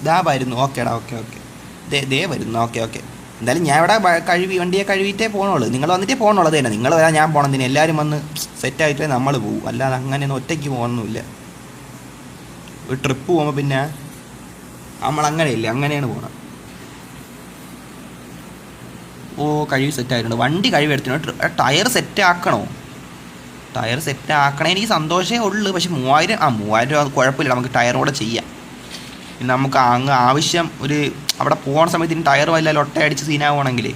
ഇതാ വരുന്നു. ഓക്കേടാ, ഓക്കെ ഓക്കെ. ദേ വരുന്നു. Okay okay. എന്തായാലും ഞാൻ ഇവിടെ വണ്ടിയെ കഴുകിയിട്ടേ പോകണുള്ളൂ. നിങ്ങൾ വന്നിട്ടേ പോകണുള്ളത് തന്നെ. നിങ്ങൾ വരാൻ ഞാൻ പോകണതിന് എല്ലാവരും വന്ന് സെറ്റായിട്ടേ നമ്മൾ പോകും. അല്ലാതെ അങ്ങനെയൊന്നും ഒറ്റയ്ക്ക് പോകണമെന്നില്ല. ഒരു ട്രിപ്പ് പോകുമ്പോൾ പിന്നെ നമ്മളങ്ങനെയില്ല, അങ്ങനെയാണ് പോകണം. ഓ, കഴിവ് സെറ്റായിട്ടുണ്ട്. വണ്ടി കഴിവ് എടുത്തിട്ടുണ്ട്. ടയർ സെറ്റ് ആക്കണോ? ടയർ സെറ്റ് ആക്കണേ എനിക്ക് സന്തോഷമേ ഉള്ളൂ. പക്ഷെ 3000 രൂപ കുഴപ്പമില്ല, നമുക്ക് ടയറോടെ ചെയ്യാം. പിന്നെ നമുക്ക് അങ്ങ് ആവശ്യം ഒരു അവിടെ പോകുന്ന സമയത്ത് ഇനി ടയർ വല്ല ലൊട്ടയടിച്ച് സീനാവുകയാണെങ്കിൽ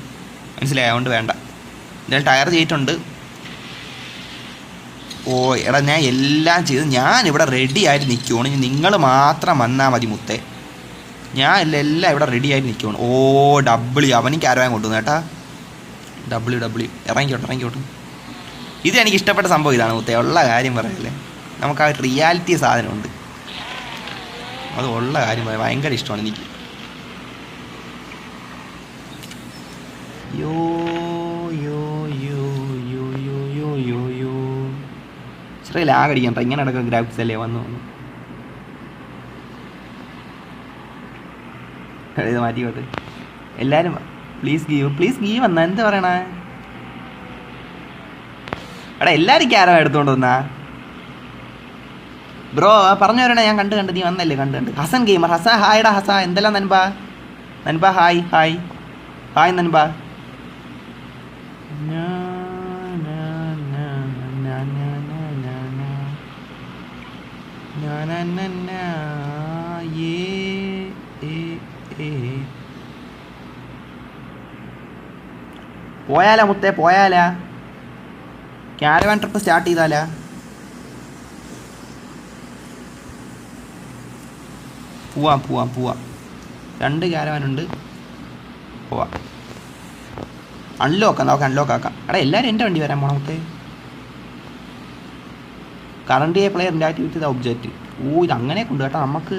മനസ്സിലായി, അതുകൊണ്ട് വേണ്ട. എന്തായാലും ടയർ ചെയ്തിട്ടുണ്ട്. ഓ എടാ, ഞാൻ എല്ലാം ചെയ്ത് ഞാനിവിടെ റെഡി ആയിട്ട് നിൽക്കുവാണ്. ഇനി നിങ്ങൾ മാത്രം വന്നാൽ മതി മുത്തേ. ഞാൻ എല്ലാം ഇവിടെ റെഡി ആയിട്ട് നിൽക്കുവാണ്. ഓ ഡബ്ല്യു, അവനിക്ക് ആരോ കൊണ്ടുവന്നു കേട്ടാ. ഡബ്ല്യു ഇറങ്ങിക്കോട്ടെ. ഇത് എനിക്ക് ഇഷ്ടപ്പെട്ട സംഭവം ഇതാണ് മുത്തേ. ഉള്ള കാര്യം പറയല്ലേ, നമുക്ക് ആ റിയാലിറ്റി സാധനമുണ്ട്. അത് ഉള്ള കാര്യം പറയാം, ഭയങ്കര ഇഷ്ടമാണ് എനിക്ക്. യോ യോ യോ യോ യോ യോ യോ യോ ചെറിയ ലാഗടിക്കണ്ട. ഇങ്ങനെ നടക്കുന്ന ഗ്രാഫിക്സ് അല്ലേ വന്നു. ഇത് മാറ്റിക്കോട്ടെ. എല്ലാവരും പ്ലീസ് ഗീവ് എന്നാ എന്താ പറയണേ? എടാ എല്ലാവരും ക്യാരം എടുത്തോണ്ട് വന്നാ ബ്രോ. പറഞ്ഞു വരണേ, ഞാൻ കണ്ട് നീ വന്നല്ലേ. കണ്ട് ഹസൻ ഗെയിമർ. ഹായ്ടാ ഹസ. എന്തെല്ലാം നൻപാ? ഹായ് നൻപാ. പോയാലാ മുത്തേ, പോയാലാ? ക്യാരവാൻ ട്രിപ്പ് സ്റ്റാർട്ട് ചെയ്താലാ? പോവാം. 2 ക്യാരവാനുണ്ട്. പോവാം. നമുക്ക് അൺലോക്ക് ആക്കാം. എടാ എല്ലാവരും എൻ്റെ വണ്ടി വരാൻ പോണം മുത്തേ. കറണ്ട് പ്ലെയറിൻ്റെ ആക്ടിവിറ്റി ദ ഒബ്ജക്റ്റ്. ഇത് അങ്ങനെ കൊണ്ട് കേട്ടോ നമുക്ക്.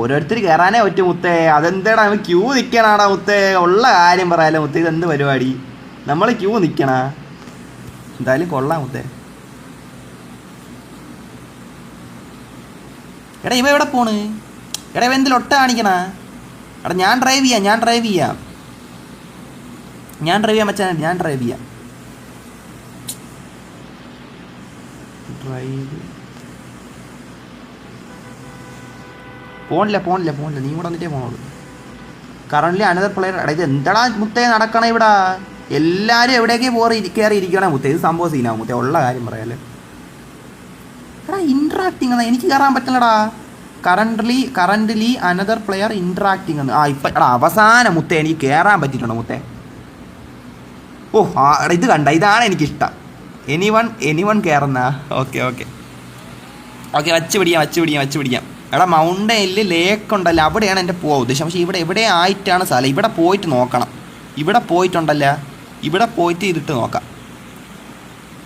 ഓരോരുത്തർ കയറാനേ പറ്റും മുത്തേ. അതെന്താടാ നമ്മൾ ക്യൂ നിൽക്കണാടാ മുത്തേ. ഉള്ള കാര്യം പറയാലോ മുത്തേ. ഇതെന്ത് പരിപാടി? നമ്മൾ ക്യൂ നിൽക്കണ? എന്തായാലും കൊള്ളാം മുത്തേ. എടാ ഇവ എവിടെ പോണ്? എടാ ഇവ എന്തിൽ ഒട്ട കാണിക്കണ? എടാ ഞാൻ ഡ്രൈവ് ചെയ്യാം മച്ചാ. ഞാൻ ഡ്രൈവ് ചെയ്യാം. പോണില്ല. നീ കൂടെ വന്നിട്ടേ പോണുള്ളൂ. Currently another player. എടാ ഇത് എന്താടാ മുത്തേ നടക്കണ ഇവിടെ? എല്ലാവരും എവിടേക്ക് കയറി ഇരിക്കണേ മുത്തേ. ഇത് സംഭവം സീനാവും മുത്തേ. ഉള്ള കാര്യം പറയാല്ലേ. എടാ ഇൻട്രാക്ടിങ് എന്നാ എനിക്ക് കയറാൻ പറ്റില്ലടാ. കറണ്ട്ലി അനദർ പ്ലെയർ ഇൻട്രാക്ടിങ് എന്ന്. ഇപ്പം എടാ അവസാനം മുത്തേ എനിക്ക് കയറാൻ പറ്റിയിട്ടുണ്ടോ മുത്തേ? ഓ എടാ ഇത് കണ്ട, ഇതാണ് എനിക്കിഷ്ടം. എനിവൺ കയറുന്ന. ഓക്കെ വച്ച് പിടിക്കാം. എടാ മൗണ്ടനിൽ ലേക്ക് ഉണ്ടല്ലോ, അവിടെയാണ് എൻ്റെ പോകാൻ ഉദ്ദേശം. പക്ഷേ ഇവിടെ എവിടെ ആയിട്ടാണ് സ്ഥലം? ഇവിടെ പോയിട്ട് നോക്കണം. ഇവിടെ പോയിട്ടുണ്ടല്ലോ, ഇവിടെ പോയിട്ട് ഇതിട്ട് നോക്കാം.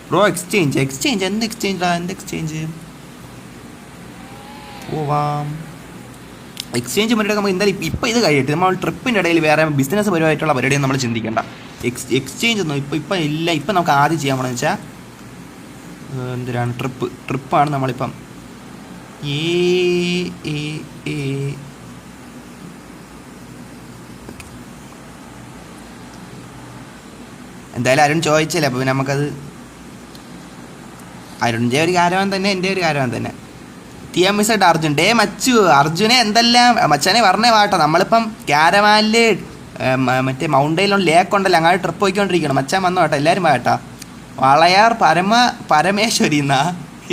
ബ്രോ എക്സ്ചേഞ്ച് എന്ത് എക്സ്ചേഞ്ച്? പോവാം. എക്സ്ചേഞ്ച് പരിപാടി നമുക്ക് എന്തായാലും ഇപ്പം ഇത് കഴിയട്ടെ. നമ്മൾ ട്രിപ്പിൻ്റെ ഇടയിൽ വേറെ ബിസിനസ് പരമായിട്ടുള്ള പരിപാടിയൊന്നും നമ്മൾ ചിന്തിക്കേണ്ട. എക്സ്ചേഞ്ച് ഒന്നും ഇപ്പം ഇല്ല. ഇപ്പം നമുക്ക് ആദ്യം ചെയ്യാൻ പോകണമെന്ന് വെച്ചാൽ എന്തിനാണ് ട്രിപ്പാണ് നമ്മളിപ്പം. എന്തായാലും അരുൺ ചോദിച്ചില്ല, അപ്പോൾ പിന്നെ നമുക്കത് അരുണിൻ്റെ ഒരു കാരവാൻ തന്നെ, എൻ്റെ ഒരു കാരവാൻ തന്നെ. TMZ അർജുൻ. മച്ചു അർജുനെ എന്തെല്ലാം മച്ചാനെ പറഞ്ഞേ വാട്ടോ. നമ്മളിപ്പം ക്യാരവാനിൽ മറ്റേ മൗണ്ടനിലുള്ള ലേക്ക് ഉണ്ടല്ലോ, അങ്ങോട്ട് ട്രിപ്പ് പോയിക്കൊണ്ടിരിക്കണം. മച്ചാൻ വന്നു കേട്ടോ. എല്ലാവരും വാട്ടാ. വളയാർ പരമേശ്വരി എന്നാ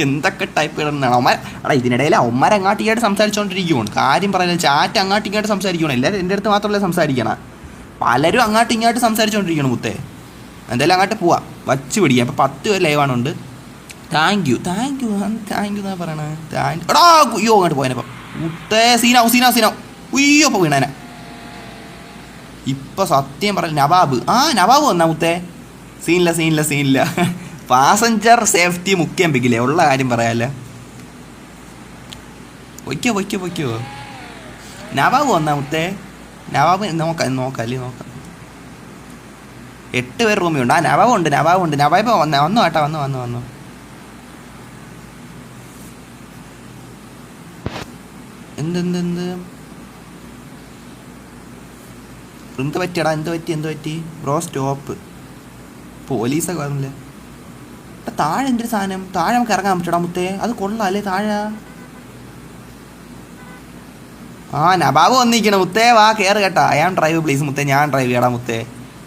എന്തൊക്കെ ടൈപ്പ് ഇടുന്നതാണ് അവന്മാർ. എടാ ഇതിനിടയിൽ അവന്മാർ അങ്ങാട്ടിക്കായിട്ട് സംസാരിച്ചുകൊണ്ടിരിക്കുകയാണ്. കാര്യം പറയുന്നത് ചാറ്റ് അങ്ങാട്ടിങ്ങായിട്ട് സംസാരിക്കണം. എല്ലാവരും എൻ്റെ അടുത്ത് മാത്രമല്ല സംസാരിക്കണം. പലരും അങ്ങോട്ടും ഇങ്ങോട്ട് സംസാരിച്ചുകൊണ്ടിരിക്കണം മുത്തേ. എന്തായാലും അങ്ങോട്ട് പോവാം. വച്ച് പിടിക്കാം. ഇപ്പം 10 പേര് ലൈവാണുണ്ട്. താങ്ക് യു എന്നാ പറയണേ. എടാ അയ്യോ അങ്ങോട്ട് പോയനപ്പം മുത്തേ. സീനാവും. ഉയ്യോ ഇപ്പോൾ വീണേനെ. ഇപ്പം സത്യം പറ നവാബ് വന്നാ മുത്തേ. സീനില്ല. പാസഞ്ചർ സേഫ്റ്റി മുഖ്യം പിക്കില്ലേ. ഉള്ള കാര്യം പറയാല്ലേ. പൊയ്ക്കോ. നവാബ് വന്നാ മുത്തേ. നവാബ് നോക്കാം. 8 പേർ റൂമിലുണ്ട്. നവാബ് ഉണ്ട്. നവാബ് വന്നു കേട്ടോ. വന്നു എന്ത് പറ്റിയടാ? എന്ത് പറ്റി ബ്രോ? സ്റ്റോപ്പ്. പോലീസൊക്കെ വന്നില്ലേ? താഴെ എന്തൊരു സാധനം? താഴെ നമുക്ക് ഇറങ്ങാൻ പറ്റടാ മുത്തേ? അത് കൊള്ളാം അല്ലേ താഴെ? ആ നബാബ് വന്നിരിക്കണ മുത്തേ, വാ കയറ് കേട്ടാ. ഞാൻ ഡ്രൈവ് പ്ലീസ് മുത്തേ, ഞാൻ ഡ്രൈവ് ചെയ്യടാ മുത്തേ.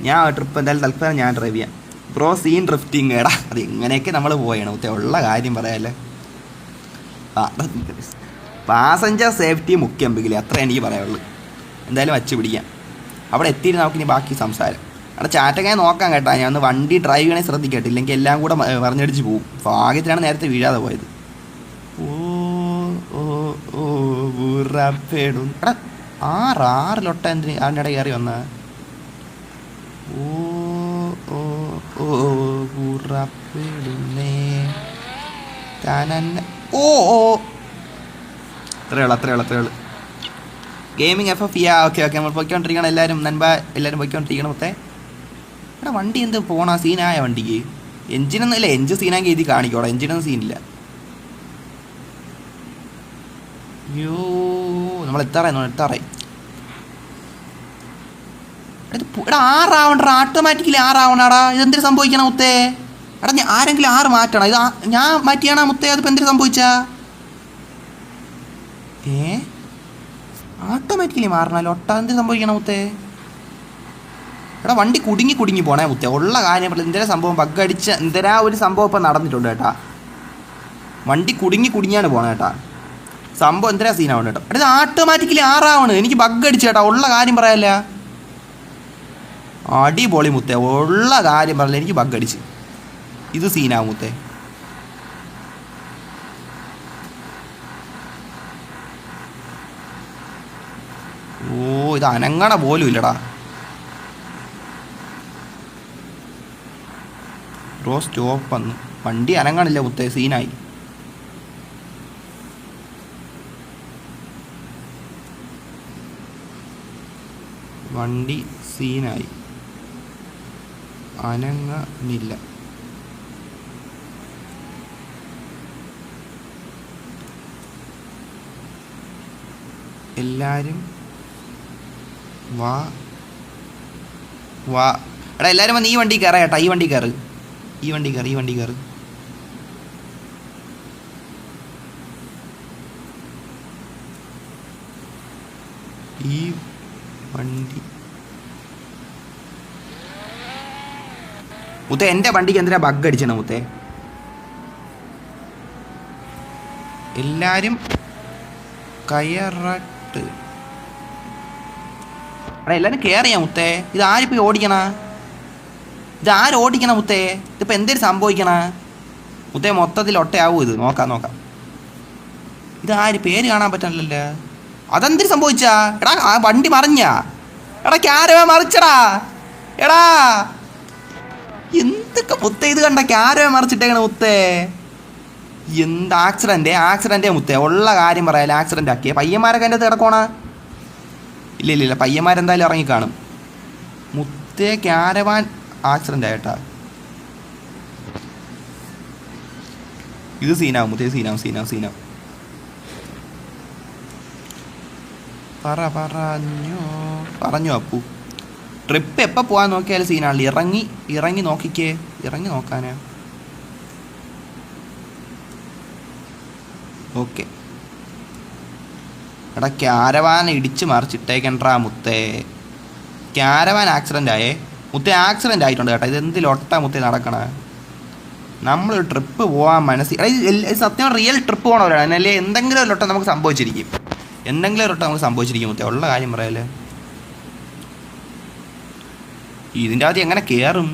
ഞാൻ ട്രിപ്പ് എന്തായാലും തൽക്കാലം ഞാൻ ഡ്രൈവ് ചെയ്യാം. ബ്രോ സീൻ ഡ്രിഫ്റ്റിങ് എടാ, അത് എങ്ങനെയൊക്കെ നമ്മൾ പോയണം മുത്തേ, ഉള്ള കാര്യം പറയാല്ലേ. പാസഞ്ചർ സേഫ്റ്റി മുഖ്യം ബിഗിലെ, അത്ര എനിക്ക് പറയാനുള്ളൂ. എന്തായാലും വച്ച് പിടിക്കാം. അവിടെ എത്തിയിട്ട് നമുക്കിനി ബാക്കി സംസാരം. അവിടെ ചാറ്റങ്ങനെ നോക്കാം കേട്ടാ. ഞാൻ ഒന്ന് വണ്ടി ഡ്രൈവ് ചെയ്യണേ ശ്രദ്ധിക്കട്ടെ, ഇല്ലെങ്കിൽ എല്ലാം കൂടെ പറഞ്ഞടിച്ച് പോവും. ഭാഗ്യത്തിനാണ് നേരത്തെ വീഴാതെ പോയത്. എടാ ആറിലൊട്ട എന്തിന് അതിൻ്റെ ഇടയിൽ കയറി വന്ന? അത്രയുള്ളൂ. ഗെയിമിങ് FF ഓക്കെ നമ്മൾ പൊയ്ക്കൊണ്ടിരിക്കണം. എല്ലാവരും പൊയ്ക്കൊണ്ടിരിക്കണം മൊത്തേ. എടാ വണ്ടി എന്ത് പോണ സീനായ വണ്ടിക്ക്? എഞ്ചിനൊന്നും ഇല്ല. എഞ്ചിൻ സീനാക്കി എഴുതി കാണിക്കോടാ, എഞ്ചിനൊന്നും സീനില്ല. അയ്യോ നമ്മൾ എത്താറായി. എടാ 6 ആവണ്ട, ഓട്ടോമാറ്റിക്കലി 6 ആവണടാ. ഇതെന്തിനു സംഭവിക്കണം മുത്തേ? എടാ ആരെങ്കിലും 6 മാറ്റണം. ഇത് ഞാൻ മാറ്റിയാണോ മുത്തേ? അതിപ്പോൾ എന്തിനു സംഭവിച്ചാ? ഓട്ടോമാറ്റിക്കലി മാറണല്ലോ. എന്തിനു സംഭവിക്കണം മുത്തേ? എടാ വണ്ടി കുടുങ്ങി പോണേ മുത്തേ, ഉള്ള കാര്യം. എന്തിനാ സംഭവം? ബഗ്ഗടിച്ച എന്തിനാ ഒരു സംഭവം ഇപ്പം നടന്നിട്ടുണ്ട് കേട്ടാ. വണ്ടി കുടുങ്ങിയാണ് പോണേ കേട്ടാ. സംഭവം എന്തിനാ സീനാവണം കേട്ടോ. എടാ ഓട്ടോമാറ്റിക്കലി 6 ആവണ്. എനിക്ക് ബഗ് അടിച്ചു കേട്ടാ, ഉള്ള കാര്യം പറയല്ല. അടിപൊളി മുത്തേ, ഉള്ള കാര്യം പറയല്ല. എനിക്ക് ബഗ് അടിച്ച് ഇത് സീനാവും മുത്തേ. ഇത് അനങ്ങണ പോലും ഇല്ലടാ. ബ്രോ സ്റ്റോപ്പ് വന്നു. വണ്ടി അനങ്ങണില്ല മുത്തേ, സീനായി. വണ്ടി സീനായി, അനങ്ങണില്ല. എല്ലാരും വാ എടാ എല്ലാരും വന്ന് ഈ വണ്ടി കയറാ കേട്ടാ. ഈ വണ്ടി കയറ്. ഈ വണ്ടി മുത്തേ എൻ്റെ വണ്ടിക്ക് എന്തിനാ ബഗ് അടിച്ചണ മുത്തേ? എല്ലാരും കയറട്ട്. എടാ എല്ലാരും കയറിയാ മുത്തേ. ഇത് ആരിപ്പോൾ ഓടിക്കണ? ഇതാരും ഓടിക്കണ മുത്തേ? ഇതിപ്പോൾ എന്തേലും സംഭവിക്കണ മുത്തേ? മൊത്തത്തിൽ ഒട്ടയാവൂ ഇത്. നോക്കാം. ഇതാര് പേര് കാണാൻ പറ്റണല്ലോ. അതെന്തിനു സംഭവിച്ചാ? എടാ ആ വണ്ടി മറിഞ്ഞാ? എടാ ക്യാരവേ മറിച്ചടാ. എടാ എന്തൊക്കെ മുത്തേ ഇത് കണ്ട? ക്യാരവേ മറിച്ചിട്ടേക്കണ മുത്തേ. എന്ത് ആക്സിഡൻറ്റേ മുത്തേ, ഉള്ള കാര്യം പറയാല്ല. ആക്സിഡൻ്റ് ആക്കിയ പയ്യന്മാരൊക്കെ എൻ്റെ കിടക്കോണ? ഇല്ല പയ്യന്മാരെന്തായാലും ഇറങ്ങി കാണും മുത്തേ. ക്യാരവാൻ ആക്സിഡൻ്റ് ആയിട്ടാ. ഇത് സീനാവും മുത്തേ, സീനാവും. പറഞ്ഞു അപ്പു. ട്രിപ്പ് എപ്പോൾ പോകാൻ നോക്കിയാലും സീനാണല്ലോ. ഇറങ്ങി നോക്കിക്കേ. ഇറങ്ങി നോക്കാനാ. ഓക്കെ. എടാ ക്യാരവാൻ ഇടിച്ച് മറിച്ചിട്ടേക്കണ്ടാ മുത്തേ. ക്യാരവാൻ ആക്സിഡൻ്റ് ആയേ മുത്തേ. ആക്സിഡൻ്റ് ആയിട്ടുണ്ട് കേട്ടോ. ഇത് എന്തിലൊട്ടാ മുത്തേ നടക്കണ? നമ്മളൊരു ട്രിപ്പ് പോകാൻ സത്യം റിയൽ ട്രിപ്പ് പോകണവരാണ് എന്നല്ലേ. എന്തെങ്കിലും ഒരു ഒട്ടം നമുക്ക് സംഭവിച്ചിരിക്കും മുത്തേ, ഉള്ള കാര്യം പറയല്ലേ. ഇതിൻ്റെ അകത്ത് എങ്ങനെ കയറും?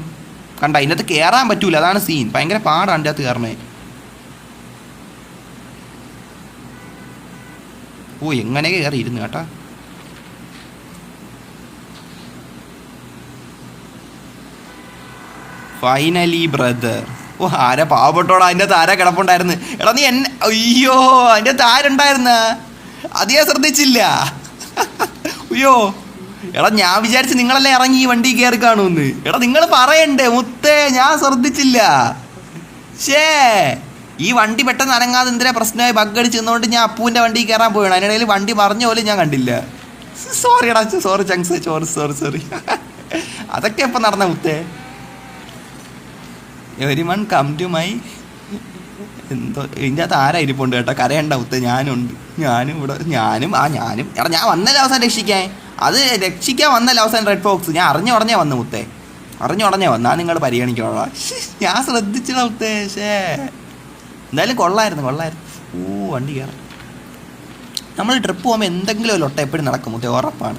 കണ്ട ഇതിൻ്റെ അകത്ത് കയറാൻ പറ്റൂല, അതാണ് സീൻ. ഭയങ്കര പാടാണ് അതിൻ്റെ അകത്ത് കയറണേ. എങ്ങനെ കയറിയിരുന്നു കേട്ടാ. Finally brother. ആരാ പാവപ്പെട്ടോടാ അതിൻ്റെ അകത്ത്? ആരാ കിടപ്പുണ്ടായിരുന്നു? എടാ നീ എന്നെ അയ്യോ അതിൻ്റെ അകത്ത് ആരുണ്ടായിരുന്ന? അത് ഞാൻ ശ്രദ്ധിച്ചില്ല. അയ്യോ എടാ ഞാൻ വിചാരിച്ച് നിങ്ങളെല്ലാം ഇറങ്ങി ഈ വണ്ടി കയറി കാണുമെന്ന്. എടാ നിങ്ങൾ പറയണ്ടേ മുത്തേ, ഞാൻ ശ്രദ്ധിച്ചില്ല. ഈ വണ്ടി പെട്ടെന്ന് അനങ്ങാതെ എന്തിനാ പ്രശ്നമായി ബഗ് അടിച്ച് നിന്നുകൊണ്ട് ഞാൻ അപ്പൂൻ്റെ വണ്ടി കയറാൻ പോവുകയാണ്. അതിനിടയിൽ വണ്ടി മറിഞ്ഞ പോലും ഞാൻ കണ്ടില്ല. സോറി എടാ, സോറി ചങ്സ്, സോറി. അതൊക്കെ ഇപ്പം നടന്ന മുത്തേ. Everyone come to my എന്തോ ഇതിൻ്റെ അകത്ത് ആരാ ഇരിപ്പുണ്ട് കേട്ടോ, കരയണ്ട മുത്തേ. ഞാനും എടാ ഞാൻ വന്നല്ലോ അവസാനം രക്ഷിക്കാൻ. അത് രക്ഷിക്കാൻ വന്നല്ലോ അവസാനം റെഡ് ഫോക്സ്. ഞാൻ അറിഞ്ഞുടഞ്ഞേ വന്നു മുത്തേ, അറിഞ്ഞുടഞ്ഞേ വന്നാ നിങ്ങൾ പരിഗണിക്കണോ. ഞാൻ ശ്രദ്ധിച്ചില്ല മുത്തേ. എന്തായാലും കൊള്ളായിരുന്നു. വണ്ടി കയറാം. നമ്മൾ ട്രിപ്പ് പോകുമ്പോൾ എന്തെങ്കിലും ഒരു ലൊട്ട എപ്പോഴും നടക്കും മുത്തേ, ഉറപ്പാണ്.